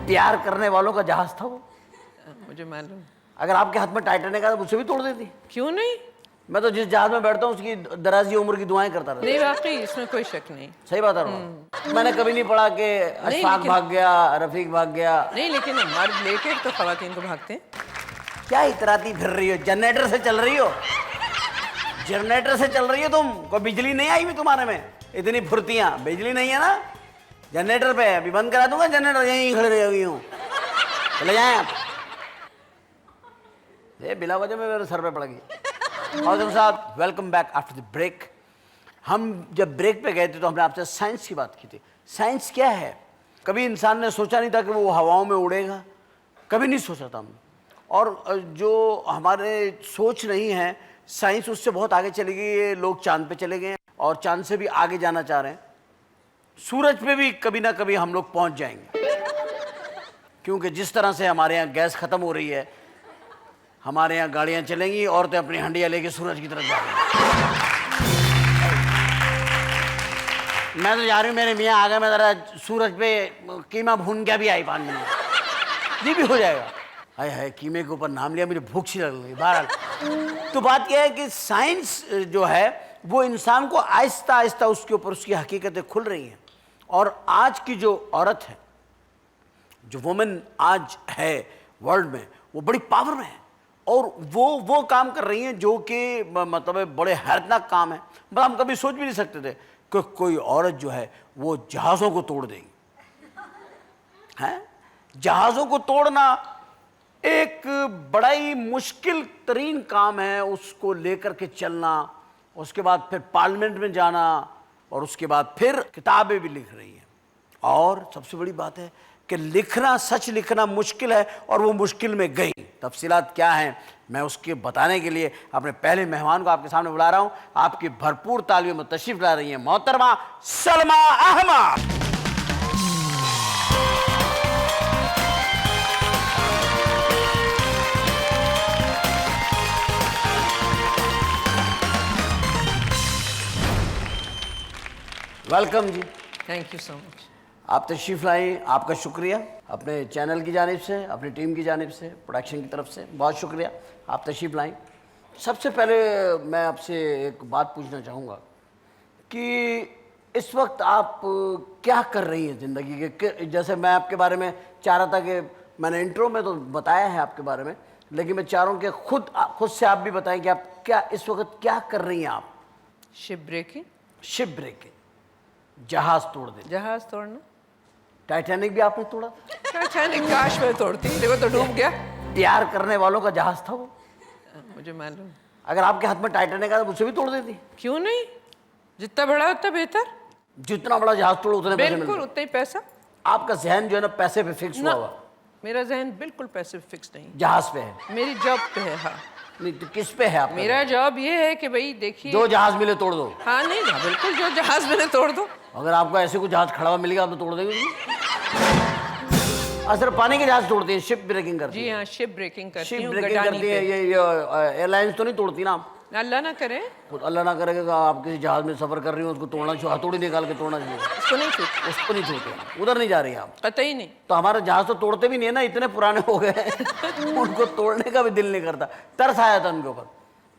प्यार करने वालों का जहाज था वो। मुझे मालूम। अगर आपके हाथ में टाइटैनिक आता तो उसे भी तोड़ देती। क्यों नहीं? मैं तो जिस जहाज में बैठता हूँ उसकी दराजी उम्र की दुआएं करता रहता। नहीं, वाकई इसमें कोई शक नहीं। सही बात है। मैंने कभी नहीं पढ़ा कि अशफाक भाग गया, रफीक भाग गया। नहीं, लेकिन मर्द लेके तो खवातीन को भागते हैं। क्या इतराती फिर रही हो? जनरेटर से चल रही हो, जनरेटर से चल रही हो तुम। कोई बिजली नहीं आई भी तुम्हारे में? इतनी फुर्तियां, बिजली नहीं है ना, जनरेटर पे है। अभी बंद करा दूंगा जनरेटर, यहीं खड़े रह गई हूँ। चले जाएं आप। ये बिला वजह में मेरे सर पे पड़ गई। और साहब welcome back after the break. हम जब ब्रेक पे गए थे तो हमने आपसे साइंस की बात की थी। साइंस क्या है? कभी इंसान ने सोचा नहीं था कि वो हवाओं में उड़ेगा, कभी नहीं सोचा था हमने। और जो हमारे सोच नहीं है, साइंस उससे बहुत आगे चली गई है। लोग चांद पे चले गए और चांद से भी आगे जाना चाह रहे हैं। सूरज पे भी कभी ना कभी हम लोग पहुंच जाएंगे, क्योंकि जिस तरह से हमारे यहाँ गैस खत्म हो रही है, हमारे यहाँ गाड़ियां चलेंगी, औरतें अपनी हंडिया लेके सूरज की तरफ जा रही हैं। मैं तो जा रही हूँ, मेरे मियाँ आ गए, मैं जरा सूरज पे कीमा भून के भी आई 5 मिनट, ये भी हो जाएगा। हाय हाय, कीमे के ऊपर नाम लिया, मुझे भूख सी लग गई। बहरहाल तो बात यह है कि साइंस जो है वो इंसान को आहिस्ता आहिस्ता उसके ऊपर उसकी हकीकतें खुल रही हैं। और आज की जो औरत है, जो वुमेन आज है वर्ल्ड में, वो बड़ी पावर में है। और वो काम कर रही हैं जो कि मतलब बड़े हैरतनाक काम है। मतलब हम कभी सोच भी नहीं सकते थे कि कोई औरत जो है वो जहाज़ों को तोड़ देगी। हैं, जहाज़ों को तोड़ना एक बड़ा ही मुश्किल तरीन काम है। उसको लेकर के चलना, उसके बाद फिर पार्लियामेंट में जाना, और उसके बाद फिर किताबें भी लिख रही हैं। और सबसे बड़ी बात है कि लिखना, सच लिखना मुश्किल है, और वो मुश्किल में गई। तफसीलात क्या हैं, मैं उसके बताने के लिए अपने पहले मेहमान को आपके सामने बुला रहा हूं। आपकी भरपूर तालियों में तशरीफ ला रही हैं मोहतरमा सलमा अहमद। वेलकम जी। Thank you so much. आप तशरीफ़ लाई, आपका शुक्रिया। अपने चैनल की जानिब से, अपनी टीम की जानिब से, प्रोडक्शन की तरफ से बहुत शुक्रिया, आप तशरीफ़ लाई। सबसे पहले मैं आपसे एक बात पूछना चाहूँगा कि इस वक्त आप क्या कर रही हैं ज़िंदगी के? जैसे मैं आपके बारे में चाह रहा था कि मैंने इंट्रो में तो बताया है आपके बारे में, लेकिन मैं चाह रहा हूँ कि खुद से आप भी बताएं कि आप क्या इस वक्त क्या कर रही हैं आप? Ship breaking. शिप ब्रेकिंग, जहाज़ तोड़ देना। जहाज तोड़ना। टाइटैनिक भी आपने तोड़ा? टाइटैनिक काश में तोड़ती, देखो तो डूब गया। प्यार करने वालों का जहाज था वो। मुझे मालूम। अगर आपके हाथ में टाइटैनिक आता तो उसे भी तोड़ देती। क्यों नहीं? जितना बड़ा उतना बेहतर। जितना बड़ा जहाज तोड़ो उतने पैसे मिलते। बिल्कुल उतना ही पैसा। आपका जहन जो है ना पैसे पे फिक्स हुआ हुआ। मेरा जहन बिल्कुल पैसे पे फिक्स नहीं। जहाज पे है? मेरी जॉब पे है। हाँ। नहीं तो किस पे है आपका? मेरा जॉब ये है कि भाई देखिए, जो जहाज मिले तोड़ दो। हाँ नहीं, हाँ बिल्कुल, जो जहाज मैंने तोड़ दो। अगर आपको ऐसे कोई जहाज खड़ा हुआ मिलेगा आप तो तोड़ देंगे। असर पानी के जहाज तोड़ती है, शिप ब्रेकिंग करती है। जी हाँ, शिप ब्रेकिंग करती शिप हूँ। ब्रेकिंग करती है। ये एयरलाइंस तो नहीं तोड़ती ना आप? अल्लाह ना करे। अल्लाह ना करेगा आप किसी जहाज में सफर कर रही हो, उसको तोड़ना चाहिए, हथौड़ी निकाल के तोड़ना चाहिए। उसको नहीं छूट, उसको नहीं छूटे, उधर नहीं जा रही आप? कतई नहीं। तो हमारे जहाज तो तोड़ते भी नहीं है ना, इतने पुराने हो गए उनको तोड़ने का भी दिल नहीं करता। तरस आया था उनके ऊपर।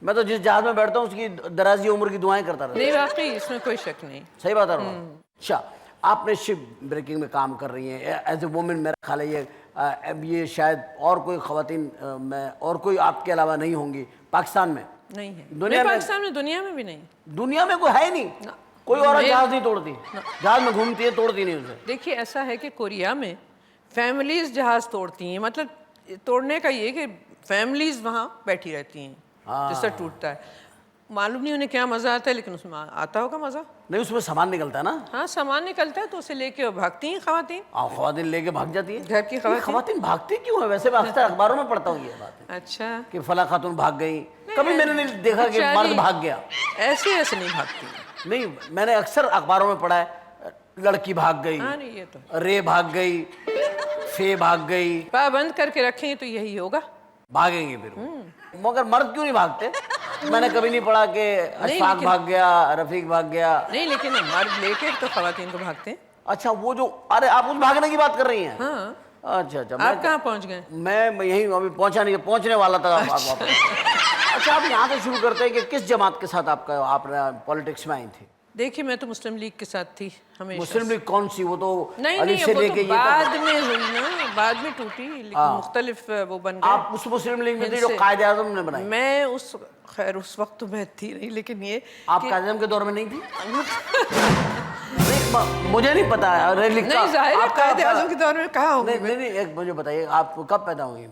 मैं तो जिस जहाज में बैठता हूँ उसकी दराजी उम्र की दुआएं करता रहता। नहीं, वाकई इसमें कोई शक नहीं। सही बात है। अच्छा, आपने शिप ब्रेकिंग में काम कर रही हैं एज ए वुमेन। मेरा ख्याल है ये शायद और कोई खवातीन में और कोई आपके अलावा नहीं होंगी पाकिस्तान में। नहीं है दुनिया में? पाकिस्तान में, दुनिया में भी नहीं। दुनिया में कोई है ही नहीं ना। कोई औरत जहाज नहीं तोड़ती। जहाज में घूमती है, तोड़ती नहीं उसे। देखिए ऐसा है कि कोरिया में फैमिलीज जहाज तोड़ती हैं। मतलब तोड़ने का ये कि फैमिलीज वहाँ बैठी रहती हैं, जिससे टूटता है। मालूम नहीं उन्हें क्या मजा आता है, लेकिन उसमें आता होगा मजा। नहीं, उसमें सामान निकलता है ना। हाँ, सामान निकलता है तो उसे लेके भागती हैं खवातीन। खवातीन लेके भाग जाती है। घर की खवातीन भागती क्यों है? वैसे मैं अक्सर अखबारों में पढ़ता हूँ ये बात। अच्छा, कि फला खातून भाग गई। कभी मैंने नहीं देखा कि मर्द भाग गया। ऐसे नहीं भागती। नहीं, मैंने अक्सर अखबारों में पढ़ा है, लड़की भाग गई। हाँ नहीं, ये तो रे भाग गई, फे भाग गई। पाबंद करके रखेंगे तो यही होगा, भागेंगे फिर। मगर मर्द क्यों नहीं भागते? मैंने कभी नहीं पढ़ा कि अशफाक भाग गया, रफीक भाग गया। नहीं, लेकिन मर्द लेके तो खवातीन को भागते हैं। अच्छा, वो जो, अरे आप उस भागने की बात कर रही हैं? हाँ। अच्छा अच्छा। आप कहाँ पहुँच गए? मैं यही अभी पहुंचा नहीं, पहुंचने वाला था आप वापस। अच्छा, आप यहाँ से शुरू करते हैं कि किस जमात के साथ आप पॉलिटिक्स में आई थी? देखिए, मैं तो मुस्लिम लीग के साथ थी हमेशा। मुस्लिम लीग कौन सी? वो तो नहीं अली नहीं, से वो लेके तो ये बाद तक। में हुई ना, बाद में टूटी, लेकिन मुख्तलिफ वो बन गए। आप उस मुस्लिम लीग में थे जो इनसे- कायदे आजम ने बनाई? मैं खैर उस वक्त तो मैं थी नहीं, लेकिन ये आप कायदे आजम के दौर में नहीं थी? नहीं, मुझे नहीं पता। अरे लिखा नहीं, जाहिर है आपका- कायदे आजम के दौर में कहाँ होंगी नहीं नहीं नहीं, एक मुझे बताइए, आप कब पैदा हुई?